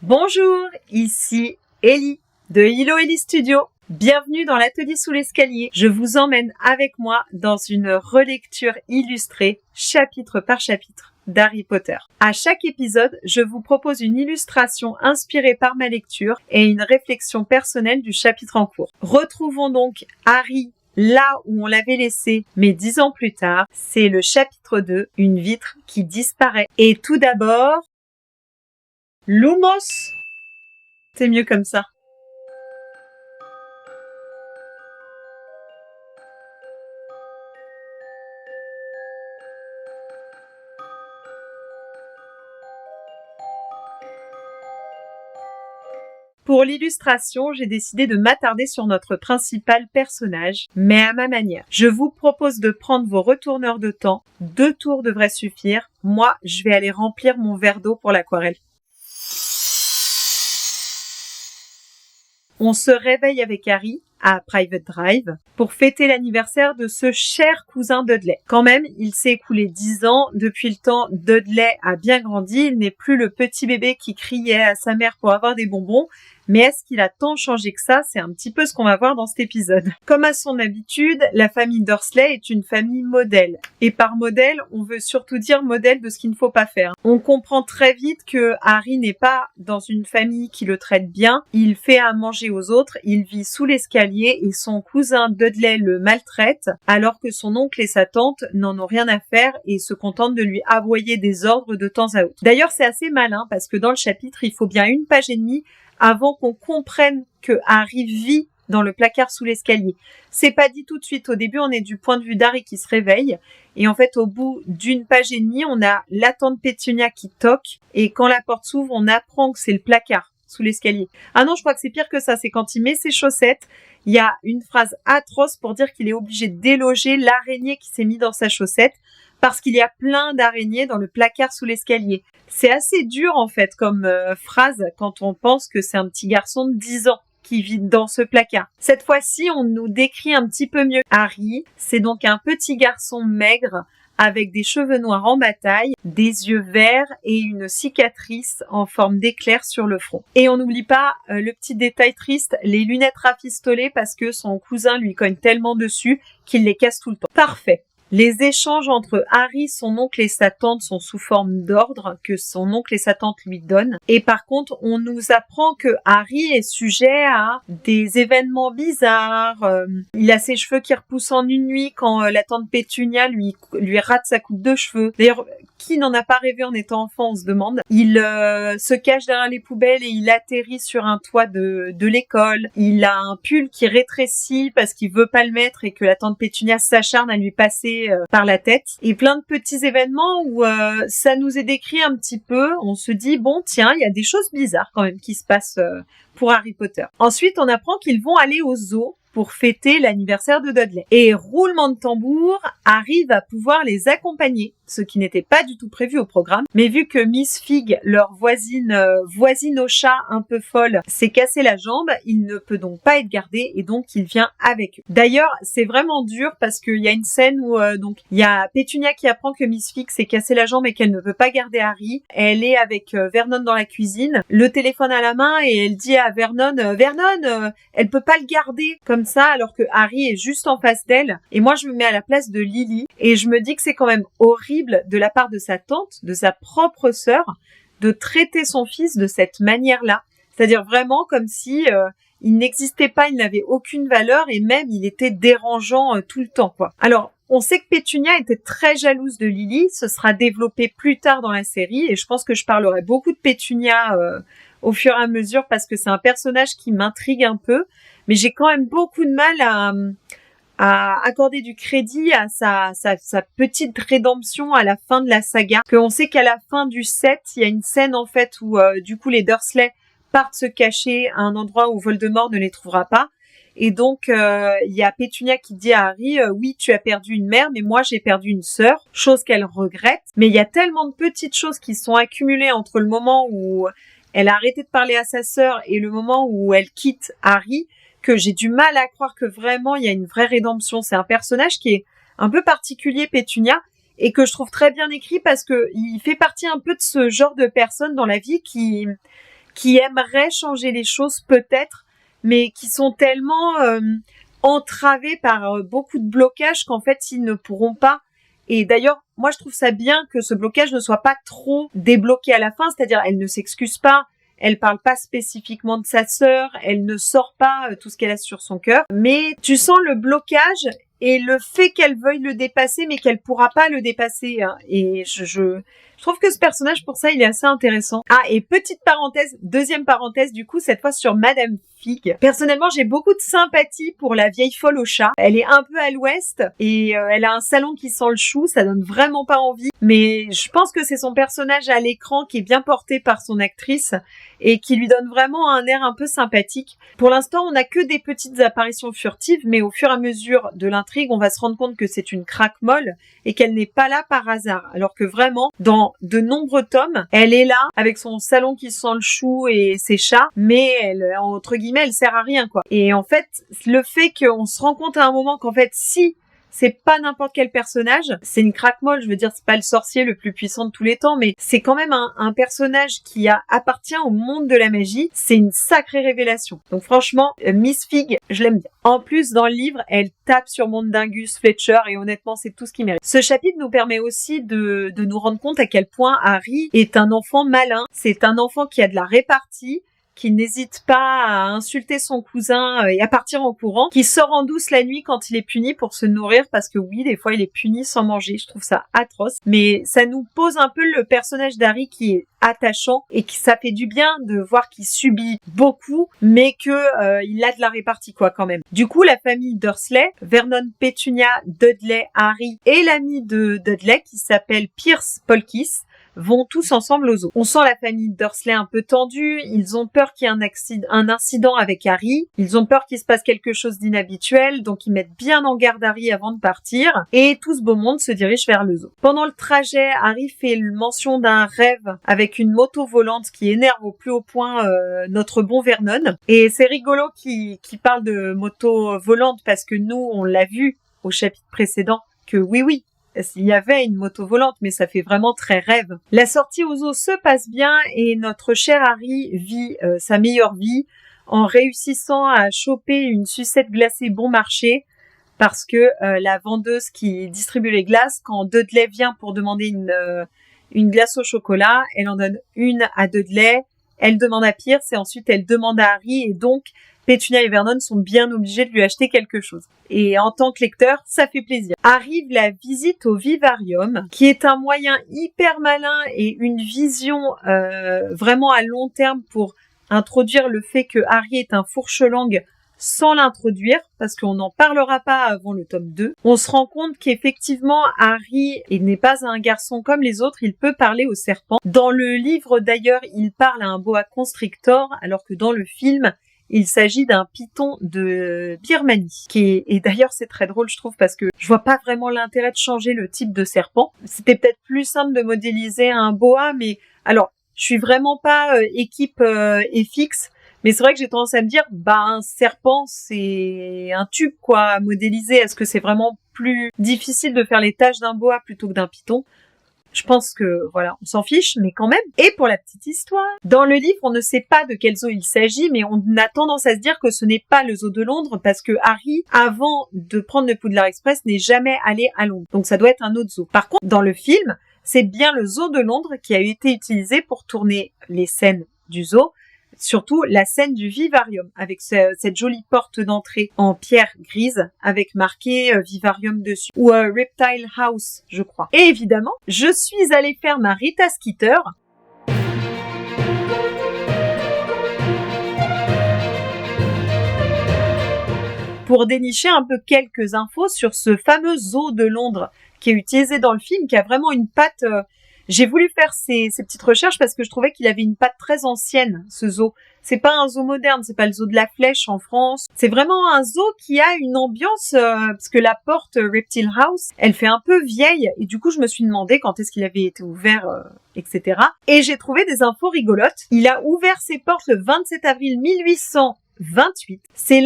Bonjour, ici Ellie de Hello Ellie Studio. Bienvenue dans l'atelier sous l'escalier. Je vous emmène avec moi dans une relecture illustrée, chapitre par chapitre, d'Harry Potter. À chaque épisode, je vous propose une illustration inspirée par ma lecture et une réflexion personnelle du chapitre en cours. Retrouvons donc Harry là où on l'avait laissé, mais 10 ans plus tard. C'est le chapitre 2, une vitre qui disparaît. Et tout d'abord, Lumos. C'est mieux comme ça. Pour l'illustration, j'ai décidé de m'attarder sur notre principal personnage, mais à ma manière. Je vous propose de prendre vos retourneurs de temps. 2 tours devraient suffire. Moi, je vais aller remplir mon verre d'eau pour l'aquarelle. On se réveille avec Harry à Private Drive pour fêter l'anniversaire de ce cher cousin Dudley. Quand même, il s'est écoulé 10 ans. Depuis le temps, Dudley a bien grandi. Il n'est plus le petit bébé qui criait à sa mère pour avoir des bonbons. Mais est-ce qu'il a tant changé que ça? C'est un petit peu ce qu'on va voir dans cet épisode. Comme à son habitude, la famille Dursley est une famille modèle. Et par modèle, on veut surtout dire modèle de ce qu'il ne faut pas faire. On comprend très vite que Harry n'est pas dans une famille qui le traite bien. Il fait à manger aux autres, il vit sous l'escalier et son cousin Dudley le maltraite, alors que son oncle et sa tante n'en ont rien à faire et se contentent de lui aboyer des ordres de temps à autre. D'ailleurs, c'est assez malin parce que dans le chapitre, il faut bien 1 page et demie avant qu'on comprenne que Harry vit dans le placard sous l'escalier. C'est pas dit tout de suite. Au début, on est du point de vue d'Harry qui se réveille. Et en fait, au bout d'1 page et demie, on a la tante Pétunia qui toque. Et quand la porte s'ouvre, on apprend que c'est le placard sous l'escalier. Ah non, je crois que c'est pire que ça. C'est quand il met ses chaussettes. Il y a une phrase atroce pour dire qu'il est obligé de déloger l'araignée qui s'est mise dans sa chaussette parce qu'il y a plein d'araignées dans le placard sous l'escalier. C'est assez dur en fait comme phrase quand on pense que c'est un petit garçon de 10 ans qui vit dans ce placard. Cette fois-ci, on nous décrit un petit peu mieux. Harry, c'est donc un petit garçon maigre avec des cheveux noirs en bataille, des yeux verts et une cicatrice en forme d'éclair sur le front. Et on n'oublie pas le petit détail triste, les lunettes rafistolées parce que son cousin lui cogne tellement dessus qu'il les casse tout le temps. Parfait. Les échanges entre Harry, son oncle et sa tante sont sous forme d'ordre que son oncle et sa tante lui donnent. Et par contre, on nous apprend que Harry est sujet à des événements bizarres. Il a ses cheveux qui repoussent en une nuit quand la tante Pétunia lui rate sa coupe de cheveux. D'ailleurs, qui n'en a pas rêvé en étant enfant, on se demande. Il se cache derrière les poubelles et il atterrit sur un toit de l'école. Il a un pull qui rétrécit parce qu'il veut pas le mettre et que la tante Pétunia s'acharne à lui passer par la tête. Et plein de petits événements où ça nous est décrit un petit peu. On se dit, bon tiens, il y a des choses bizarres quand même qui se passent pour Harry Potter. Ensuite, on apprend qu'ils vont aller au zoo pour fêter l'anniversaire de Dudley. Et roulement de tambour, Harry va pouvoir les accompagner, ce qui n'était pas du tout prévu au programme. Mais vu que Miss Fig, leur voisine au chat un peu folle, s'est cassé la jambe, il ne peut donc pas être gardé et donc il vient avec eux. D'ailleurs, c'est vraiment dur parce qu'il y a une scène où donc il y a Pétunia qui apprend que Miss Fig s'est cassé la jambe et qu'elle ne peut pas garder Harry. Elle est avec Vernon dans la cuisine, le téléphone à la main et elle dit à Vernon, Vernon, elle peut pas le garder comme ça alors que Harry est juste en face d'elle. Et moi, je me mets à la place de Lily et je me dis que c'est quand même horrible de la part de sa tante, de sa propre sœur, de traiter son fils de cette manière-là. C'est-à-dire vraiment comme si il n'existait pas, il n'avait aucune valeur et même il était dérangeant tout le temps, quoi. Alors, on sait que Pétunia était très jalouse de Lily, ce sera développé plus tard dans la série et je pense que je parlerai beaucoup de Pétunia au fur et à mesure parce que c'est un personnage qui m'intrigue un peu, mais j'ai quand même beaucoup de mal à accorder du crédit à sa petite rédemption à la fin de la saga. On sait qu'à la fin du 7, il y a une scène en fait où du coup les Dursley partent se cacher à un endroit où Voldemort ne les trouvera pas. Et donc il y a Pétunia qui dit à Harry oui, tu as perdu une mère, mais moi j'ai perdu une sœur, chose qu'elle regrette. Mais il y a tellement de petites choses qui sont accumulées entre le moment où elle a arrêté de parler à sa sœur et le moment où elle quitte Harry que j'ai du mal à croire que vraiment il y a une vraie rédemption. C'est un personnage qui est un peu particulier, Pétunia, et que je trouve très bien écrit parce que il fait partie un peu de ce genre de personne dans la vie qui qui aimeraient changer les choses peut-être, mais qui sont tellement entravés par beaucoup de blocages qu'en fait, ils ne pourront pas. Et d'ailleurs, moi, je trouve ça bien que ce blocage ne soit pas trop débloqué à la fin, c'est-à-dire elle ne s'excuse pas, elle parle pas spécifiquement de sa sœur, elle ne sort pas tout ce qu'elle a sur son cœur, mais tu sens le blocage et le fait qu'elle veuille le dépasser, mais qu'elle pourra pas le dépasser. Hein. Et je trouve que ce personnage, pour ça, il est assez intéressant. Ah, et petite parenthèse, deuxième parenthèse, du coup, cette fois sur Madame Fig. Personnellement, j'ai beaucoup de sympathie pour la vieille folle au chat. Elle est un peu à l'ouest et elle a un salon qui sent le chou, ça donne vraiment pas envie. Mais je pense que c'est son personnage à l'écran qui est bien porté par son actrice et qui lui donne vraiment un air un peu sympathique. Pour l'instant, on n'a que des petites apparitions furtives, mais au fur et à mesure de l'intrigue, on va se rendre compte que c'est une craque-molle et qu'elle n'est pas là par hasard. Alors que vraiment, dans de nombreux tomes, elle est là avec son salon qui sent le chou et ses chats, mais elle, entre guillemets, elle sert à rien, quoi. Et en fait, le fait qu'on se rend compte à un moment qu'en fait, si c'est pas n'importe quel personnage, c'est une craque-molle, je veux dire, c'est pas le sorcier le plus puissant de tous les temps, mais c'est quand même un personnage qui appartient au monde de la magie, c'est une sacrée révélation. Donc franchement, Miss Fig, je l'aime bien. En plus, dans le livre, elle tape sur Mundungus Fletcher et honnêtement, c'est tout ce qu'il mérite. Ce chapitre nous permet aussi de nous rendre compte à quel point Harry est un enfant malin, c'est un enfant qui a de la répartie, qui n'hésite pas à insulter son cousin et à partir en courant, qui sort en douce la nuit quand il est puni pour se nourrir, parce que oui, des fois il est puni sans manger, je trouve ça atroce, mais ça nous pose un peu le personnage d'Harry qui est attachant et qui ça fait du bien de voir qu'il subit beaucoup, mais que il a de la répartie quoi quand même. Du coup, la famille Dursley, Vernon, Pétunia, Dudley, Harry et l'ami de Dudley qui s'appelle Pierce Polkiss, vont tous ensemble au zoo. On sent la famille Dursley un peu tendue, ils ont peur qu'il y ait un incident avec Harry, ils ont peur qu'il se passe quelque chose d'inhabituel, donc ils mettent bien en garde Harry avant de partir, et tout ce beau monde se dirige vers le zoo. Pendant le trajet, Harry fait mention d'un rêve avec une moto volante qui énerve au plus haut point notre bon Vernon, et c'est rigolo qu'il parle de moto volante parce que nous, on l'a vu au chapitre précédent, que oui, il y avait une moto volante, mais ça fait vraiment très rêve. La sortie aux zoo se passe bien et notre cher Harry vit sa meilleure vie en réussissant à choper une sucette glacée bon marché parce que la vendeuse qui distribue les glaces, quand Dudley vient pour demander une glace au chocolat, elle en donne une à Dudley, elle demande à Pierce et ensuite elle demande à Harry et donc Pétunia et Vernon sont bien obligés de lui acheter quelque chose. Et en tant que lecteur, ça fait plaisir. Arrive la visite au vivarium, qui est un moyen hyper malin et une vision vraiment à long terme pour introduire le fait que Harry est un fourche-langue sans l'introduire, parce qu'on n'en parlera pas avant le tome 2. On se rend compte qu'effectivement, Harry n'est pas un garçon comme les autres, il peut parler au serpent. Dans le livre d'ailleurs, il parle à un boa constrictor, alors que dans le film, il s'agit d'un python de Birmanie, et d'ailleurs c'est très drôle je trouve parce que je vois pas vraiment l'intérêt de changer le type de serpent. C'était peut-être plus simple de modéliser un boa, mais alors je suis vraiment pas équipe FX, mais c'est vrai que j'ai tendance à me dire un serpent c'est un tube quoi à modéliser. Est-ce que c'est vraiment plus difficile de faire les tâches d'un boa plutôt que d'un python? Je pense que, voilà, on s'en fiche, mais quand même. Et pour la petite histoire, dans le livre, on ne sait pas de quel zoo il s'agit, mais on a tendance à se dire que ce n'est pas le zoo de Londres parce que Harry, avant de prendre le Poudlard Express, n'est jamais allé à Londres. Donc ça doit être un autre zoo. Par contre, dans le film, c'est bien le zoo de Londres qui a été utilisé pour tourner les scènes du zoo, surtout la scène du vivarium avec cette jolie porte d'entrée en pierre grise avec marqué vivarium dessus ou Reptile House je crois. Et évidemment je suis allée faire ma Rita Skeeter pour dénicher un peu quelques infos sur ce fameux zoo de Londres qui est utilisé dans le film, qui a vraiment une patte j'ai voulu faire ces petites recherches parce que je trouvais qu'il avait une patte très ancienne, ce zoo. C'est pas un zoo moderne, c'est pas le zoo de la Flèche en France. C'est vraiment un zoo qui a une ambiance, parce que la porte Reptile House, elle fait un peu vieille. Et du coup, je me suis demandé quand est-ce qu'il avait été ouvert, etc. Et j'ai trouvé des infos rigolotes. Il a ouvert ses portes le 27 avril 1828. C'est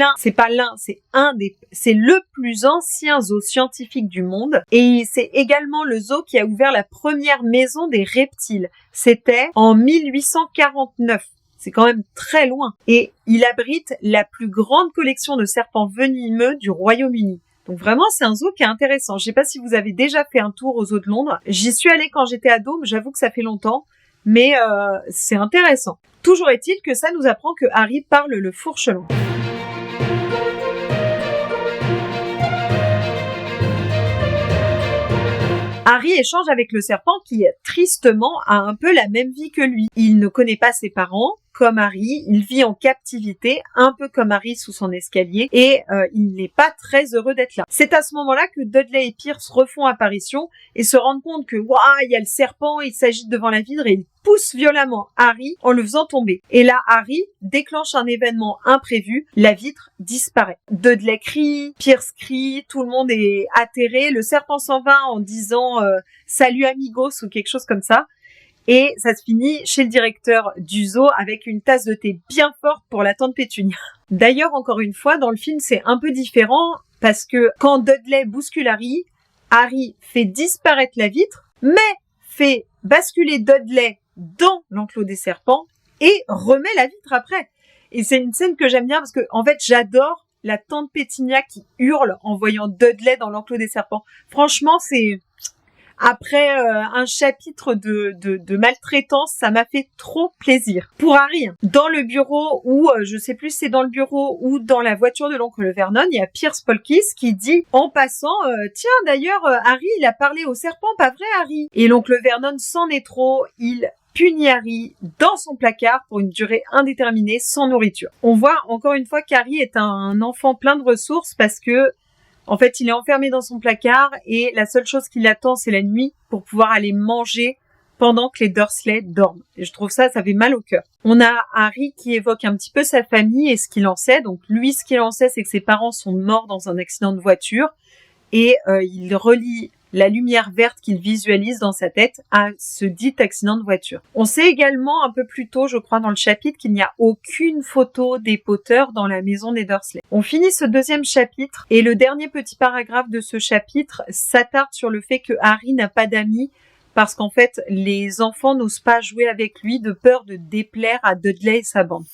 le plus ancien zoo scientifique du monde et c'est également le zoo qui a ouvert la première maison des reptiles. C'était en 1849. C'est quand même très loin. Et il abrite la plus grande collection de serpents venimeux du Royaume-Uni. Donc vraiment, c'est un zoo qui est intéressant. Je sais pas si vous avez déjà fait un tour aux zoos de Londres. J'y suis allée quand j'étais ado, mais j'avoue que ça fait longtemps. Mais c'est intéressant. Toujours est-il que ça nous apprend que Harry parle le fourche-langue. Harry échange avec le serpent qui, tristement, a un peu la même vie que lui. Il ne connaît pas ses parents, comme Harry, il vit en captivité, un peu comme Harry sous son escalier, et il n'est pas très heureux d'être là. C'est à ce moment-là que Dudley et Pierce refont apparition et se rendent compte que, waouh, il y a le serpent, il s'agite devant la vitre et il pousse violemment Harry en le faisant tomber. Et là, Harry déclenche un événement imprévu, la vitre disparaît. Dudley crie, Pierce crie, tout le monde est atterré, le serpent s'en va en disant salut amigos ou quelque chose comme ça. Et ça se finit chez le directeur du zoo avec une tasse de thé bien forte pour la tante Pétunia. D'ailleurs, encore une fois, dans le film, c'est un peu différent parce que quand Dudley bouscule Harry, Harry fait disparaître la vitre, mais fait basculer Dudley dans l'enclos des serpents et remet la vitre après. Et c'est une scène que j'aime bien parce que, en fait, j'adore la tante Pétunia qui hurle en voyant Dudley dans l'enclos des serpents. Franchement, c'est... Après un chapitre de maltraitance, ça m'a fait trop plaisir. Pour Harry, dans le bureau ou je sais plus si c'est dans le bureau ou dans la voiture de l'oncle Vernon, il y a Pierce Polkiss qui dit en passant tiens d'ailleurs Harry il a parlé au serpent, pas vrai Harry? Et l'oncle Vernon s'en est trop, il punit Harry dans son placard pour une durée indéterminée sans nourriture. On voit encore une fois qu'Harry est un enfant plein de ressources parce que en fait, il est enfermé dans son placard et la seule chose qui l'attend, c'est la nuit pour pouvoir aller manger pendant que les Dursley dorment. Et je trouve ça fait mal au cœur. On a Harry qui évoque un petit peu sa famille et ce qu'il en sait. Donc lui, ce qu'il en sait, c'est que ses parents sont morts dans un accident de voiture et il relie la lumière verte qu'il visualise dans sa tête à ce dit accident de voiture. On sait également un peu plus tôt, je crois, dans le chapitre, qu'il n'y a aucune photo des Potter dans la maison des Dursley. On finit ce deuxième chapitre et le dernier petit paragraphe de ce chapitre s'attarde sur le fait que Harry n'a pas d'amis parce qu'en fait, les enfants n'osent pas jouer avec lui de peur de déplaire à Dudley et sa bande.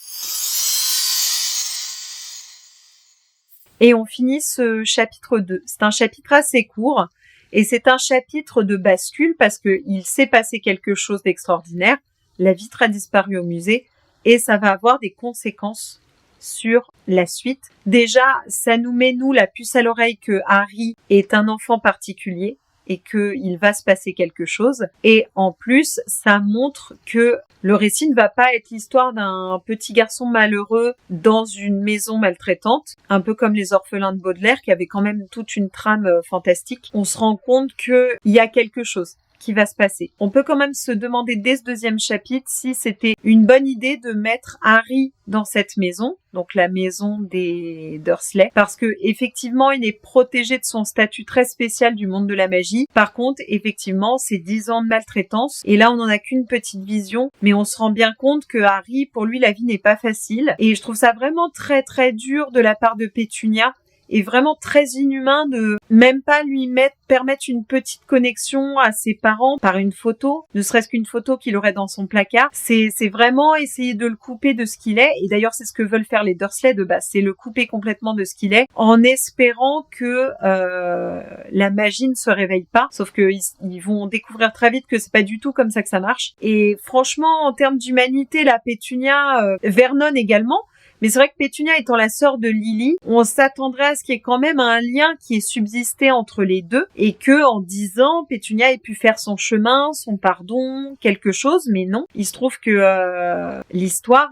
Et on finit ce chapitre 2. C'est un chapitre assez court. Et c'est un chapitre de bascule parce que il s'est passé quelque chose d'extraordinaire. La vitre a disparu au musée et ça va avoir des conséquences sur la suite. Déjà, ça nous met, nous, la puce à l'oreille que Harry est un enfant particulier et qu'il va se passer quelque chose. Et en plus, ça montre que le récit ne va pas être l'histoire d'un petit garçon malheureux dans une maison maltraitante, un peu comme les orphelins de Baudelaire, qui avaient quand même toute une trame fantastique. On se rend compte qu'il y a quelque chose qui va se passer. On peut quand même se demander dès ce deuxième chapitre si c'était une bonne idée de mettre Harry dans cette maison, donc la maison des Dursley, parce que effectivement il est protégé de son statut très spécial du monde de la magie. Par contre, effectivement, c'est 10 ans de maltraitance, et là on n'en a qu'une petite vision, mais on se rend bien compte que Harry, pour lui, la vie n'est pas facile, et je trouve ça vraiment très très dur de la part de Pétunia, et vraiment très inhumain de même pas lui permettre une petite connexion à ses parents par une photo, ne serait-ce qu'une photo qu'il aurait dans son placard. C'est vraiment essayer de le couper de ce qu'il est, et d'ailleurs c'est ce que veulent faire les Dursley de base, c'est le couper complètement de ce qu'il est, en espérant que la magie ne se réveille pas, sauf que ils vont découvrir très vite que c'est pas du tout comme ça que ça marche. Et franchement, en termes d'humanité, la Pétunia, Vernon également, mais c'est vrai que Pétunia étant la sœur de Lily, on s'attendrait à ce qu'il y ait quand même un lien qui est subsisté entre les deux et que en 10 ans, Pétunia ait pu faire son chemin, son pardon, quelque chose, mais non. Il se trouve que l'histoire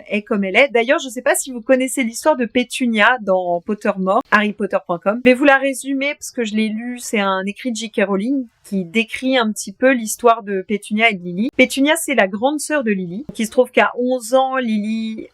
est comme elle est. D'ailleurs, je ne sais pas si vous connaissez l'histoire de Pétunia dans Pottermore, harrypotter.com. Je vais vous la résumer parce que je l'ai lu, c'est un écrit de J.K. Rowling qui décrit un petit peu l'histoire de Pétunia et de Lily. Pétunia, c'est la grande sœur de Lily, qui se trouve qu'à 11 ans, Lily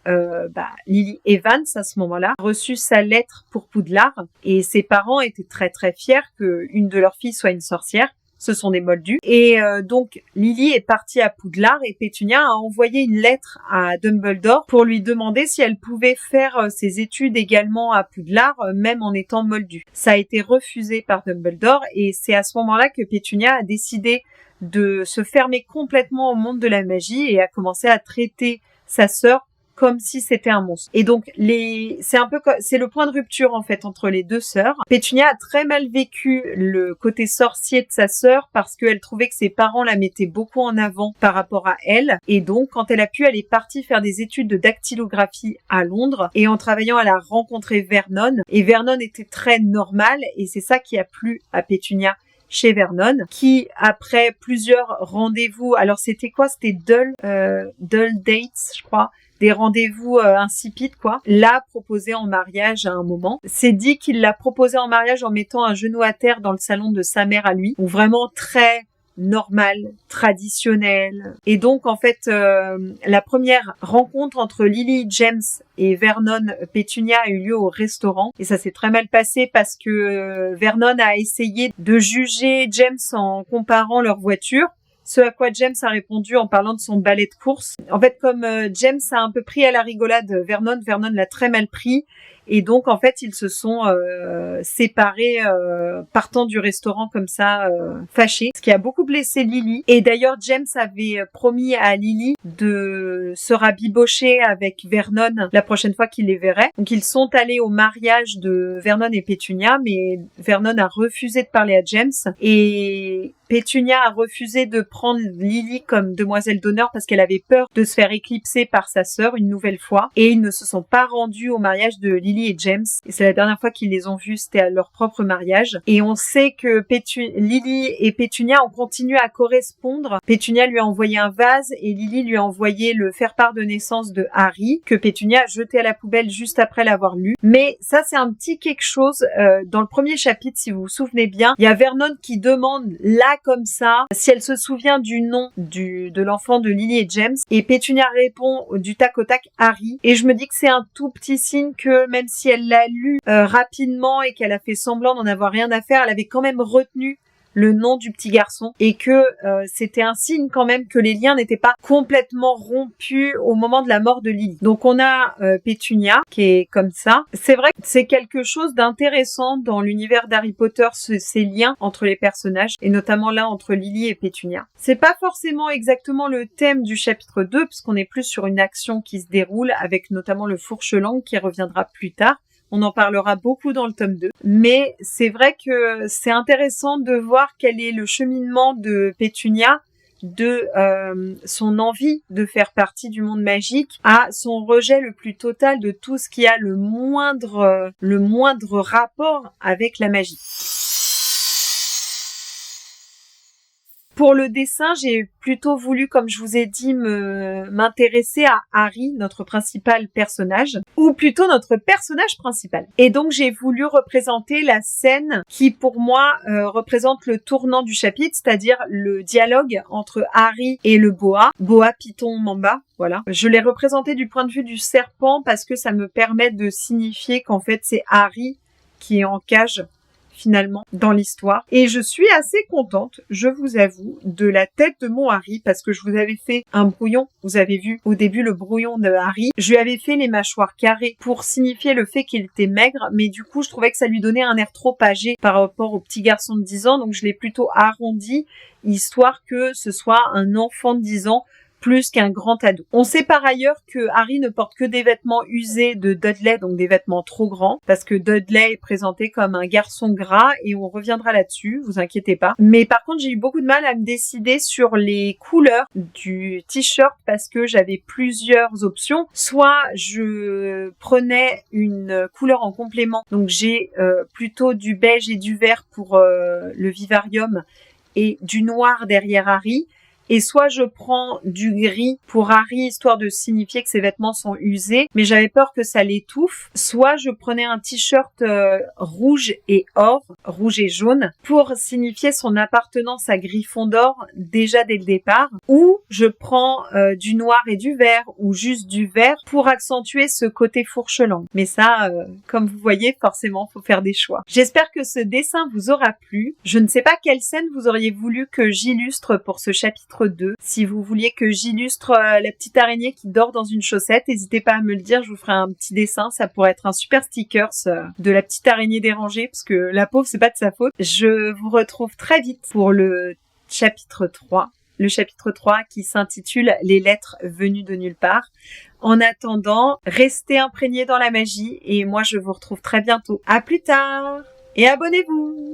Evans, à ce moment-là, a reçu sa lettre pour Poudlard, et ses parents étaient très très fiers qu'une de leurs filles soit une sorcière. Ce sont des moldus. Et donc, Lily est partie à Poudlard et Pétunia a envoyé une lettre à Dumbledore pour lui demander si elle pouvait faire ses études également à Poudlard, même en étant moldue. Ça a été refusé par Dumbledore et c'est à ce moment-là que Pétunia a décidé de se fermer complètement au monde de la magie et a commencé à traiter sa sœur comme si c'était un monstre. Et donc c'est le point de rupture en fait entre les deux sœurs. Pétunia a très mal vécu le côté sorcier de sa sœur parce qu'elle trouvait que ses parents la mettaient beaucoup en avant par rapport à elle. Et donc quand elle a pu, elle est partie faire des études de dactylographie à Londres et en travaillant, elle a rencontré Vernon. Et Vernon était très normal et c'est ça qui a plu à Pétunia chez Vernon, qui après plusieurs rendez-vous, alors c'était quoi? C'était dull dates, je crois. Des rendez-vous insipides, quoi, l'a proposé en mariage à un moment. C'est dit qu'il l'a proposé en mariage en mettant un genou à terre dans le salon de sa mère à lui, ou vraiment très normal, traditionnel. Et donc, en fait, la première rencontre entre Lily James et Vernon Pétunia a eu lieu au restaurant. Et ça s'est très mal passé parce que Vernon a essayé de juger James en comparant leurs voitures. Ce à quoi James a répondu en parlant de son balai de course. En fait, comme James a un peu pris à la rigolade Vernon l'a très mal pris. Et donc, en fait, ils se sont séparés partant du restaurant comme ça, fâchés. Ce qui a beaucoup blessé Lily. Et d'ailleurs, James avait promis à Lily de se rabibocher avec Vernon la prochaine fois qu'il les verrait. Donc, ils sont allés au mariage de Vernon et Pétunia, mais Vernon a refusé de parler à James. Et Pétunia a refusé de prendre Lily comme demoiselle d'honneur parce qu'elle avait peur de se faire éclipser par sa sœur une nouvelle fois. Et ils ne se sont pas rendus au mariage de Lily et James. Et c'est la dernière fois qu'ils les ont vus, c'était à leur propre mariage. Et on sait que Lily et Pétunia ont continué à correspondre. Pétunia lui a envoyé un vase et Lily lui a envoyé le faire-part de naissance de Harry que Pétunia a jeté à la poubelle juste après l'avoir lu. Mais ça, c'est un petit quelque chose. Dans le premier chapitre, si vous vous souvenez bien, il y a Vernon qui demande là comme ça si elle se souvient du nom de l'enfant de Lily et James. Et Pétunia répond du tac au tac Harry. Et je me dis que c'est un tout petit signe que même si elle l'a lu rapidement et qu'elle a fait semblant d'en avoir rien à faire, elle avait quand même retenu le nom du petit garçon et que c'était un signe quand même que les liens n'étaient pas complètement rompus au moment de la mort de Lily. Donc on a Pétunia qui est comme ça. C'est vrai que c'est quelque chose d'intéressant dans l'univers d'Harry Potter, ces liens entre les personnages et notamment là entre Lily et Pétunia. C'est pas forcément exactement le thème du chapitre 2 puisqu'on est plus sur une action qui se déroule avec notamment le fourche-langue qui reviendra plus tard. On en parlera beaucoup dans le tome 2. Mais c'est vrai que c'est intéressant de voir quel est le cheminement de Pétunia, de son envie de faire partie du monde magique à son rejet le plus total de tout ce qui a le moindre rapport avec la magie. Pour le dessin, j'ai plutôt voulu, comme je vous ai dit, m'intéresser à Harry, notre principal personnage, ou plutôt notre personnage principal. Et donc, j'ai voulu représenter la scène qui, pour moi, représente le tournant du chapitre, c'est-à-dire le dialogue entre Harry et le boa python mamba. Voilà. Je l'ai représenté du point de vue du serpent parce que ça me permet de signifier qu'en fait, c'est Harry qui est en cage finalement dans l'histoire. Et je suis assez contente, je vous avoue, de la tête de mon Harry parce que je vous avais fait un brouillon. Vous avez vu au début le brouillon de Harry. Je lui avais fait les mâchoires carrées pour signifier le fait qu'il était maigre, mais du coup je trouvais que ça lui donnait un air trop âgé par rapport au petit garçon de 10 ans, donc je l'ai plutôt arrondi, histoire que ce soit un enfant de 10 ans plus qu'un grand ado. On sait par ailleurs que Harry ne porte que des vêtements usés de Dudley, donc des vêtements trop grands, parce que Dudley est présenté comme un garçon gras, et on reviendra là-dessus, vous inquiétez pas. Mais par contre, j'ai eu beaucoup de mal à me décider sur les couleurs du t-shirt, parce que j'avais plusieurs options. Soit je prenais une couleur en complément, donc j'ai plutôt du beige et du vert pour le vivarium, et du noir derrière Harry, et soit je prends du gris pour Harry, histoire de signifier que ses vêtements sont usés, mais j'avais peur que ça l'étouffe. Soit je prenais un t-shirt rouge et or, rouge et jaune, pour signifier son appartenance à Gryffondor déjà dès le départ. Ou je prends du noir et du vert, ou juste du vert, pour accentuer ce côté fourche-langue. Mais ça, comme vous voyez, forcément, faut faire des choix. J'espère que ce dessin vous aura plu. Je ne sais pas quelle scène vous auriez voulu que j'illustre pour ce chapitre 2. Si vous vouliez que j'illustre la petite araignée qui dort dans une chaussette, n'hésitez pas à me le dire, je vous ferai un petit dessin, ça pourrait être un super stickers de la petite araignée dérangée, parce que la pauvre, c'est pas de sa faute. Je vous retrouve très vite pour le chapitre 3. le chapitre 3 qui s'intitule Les lettres venues de nulle part. En attendant, restez imprégnés dans la magie et moi je vous retrouve très bientôt. À plus tard et abonnez-vous!